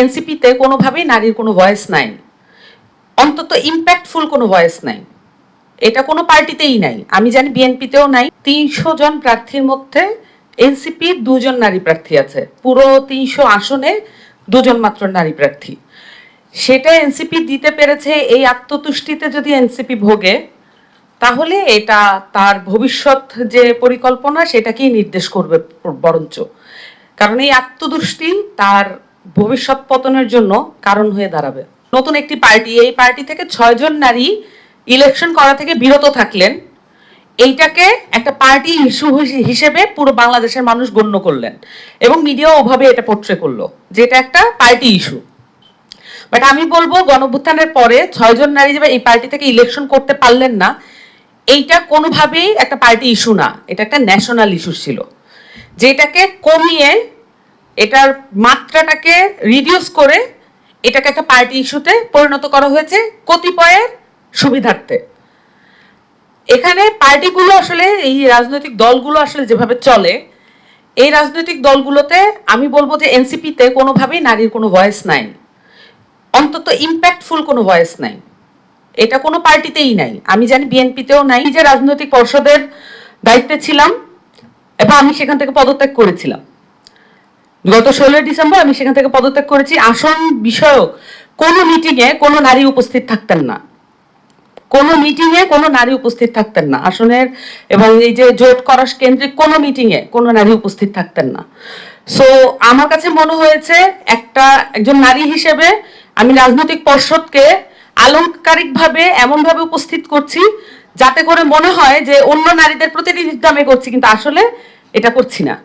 এনসিপিতে কোনোভাবেই নারীর কোনো ভয়েস নাই, অন্তত ইম্প্যাক্টফুল কোনো ভয়েস নাই। এটা কোনো পার্টিতেই নাই, আমি জানি বিএনপিতেও নাই। ৩০০ জন প্রার্থীর মধ্যে এনসিপির ২ জন নারী প্রার্থী আছে, পুরো ৩০০ আসনে ২ জন মাত্র নারী প্রার্থী। সেটা এনসিপি দিতে পেরেছে। এই আত্মতুষ্টিতে যদি এনসিপি ভোগে, তাহলে এটা তার ভবিষ্যৎ যে পরিকল্পনা সেটাকেই নির্দেশ করবে বরঞ্চ। কারণ এই আত্মতুষ্টি তার ভবিষ্যৎ পতনের জন্য কারণ হয়ে দাঁড়াবে। নতুন একটি পার্টি, এই পার্টি থেকে ৬ জন নারী ইলেকশন করা থেকে বিরত থাকলেন, এইটাকে একটা পার্টি ইস্যু হিসেবে পুরো বাংলাদেশের মানুষ গণ্য করলেন এবং মিডিয়াও ওভাবে এটা পোট্রে করলো যেটা একটা পার্টি ইস্যু। বাট আমি বলবো গণঅভ্যুত্থানের পরে ৬ জন নারী যারা এই পার্টি থেকে ইলেকশন করতে পারলেন না, এইটা কোনোভাবেই একটা পার্টি ইস্যু না, এটা একটা ন্যাশনাল ইস্যু ছিল, যেটাকে কমিয়ে এটার মাত্রাটাকে রিডিউস করে এটাকে একটা পার্টি ইস্যুতে পরিণত করা হয়েছে কতিপয়ের সুবিধার্থে। এখানে পার্টিগুলো আসলে, এই রাজনৈতিক দলগুলো আসলে যেভাবে চলে, এই রাজনৈতিক দলগুলোতে আমি বলবো যে এনসিপিতে কোনোভাবেই নারীর কোনো ভয়েস নাই, অন্তত ইম্প্যাক্টফুল কোনো ভয়েস নাই। এটা কোনো পার্টিতেই নাই, আমি জানি বিএনপিতেও নাই। যে রাজনৈতিক পর্ষদের দায়িত্বে ছিলাম এবং আমি সেখান থেকে পদত্যাগ করেছিলাম গত 16 ডিসেম্বর, আমি সেখান থেকে পদত্যাগ করেছি। আসন বিষয়ক কোনো মিটিংয়ে কোনো নারী উপস্থিত থাকতেন না, কোনো মিটিংয়ে কোনো নারী উপস্থিত থাকতেন না আসনের, এবং এই যে জোট করা কেন্দ্রিক কোনো মিটিংয়ে কোনো নারী উপস্থিত থাকতেন না। সো আমার কাছে মনে হয়েছে একজন নারী হিসেবে আমি রাজনৈতিক পর্ষদকে আলংকারিকভাবে এমনভাবে উপস্থিত করছি যাতে করে মনে হয় যে অন্য নারীদের প্রতিনিধিত্ব আমি করছি, কিন্তু আসলে এটা করছি না।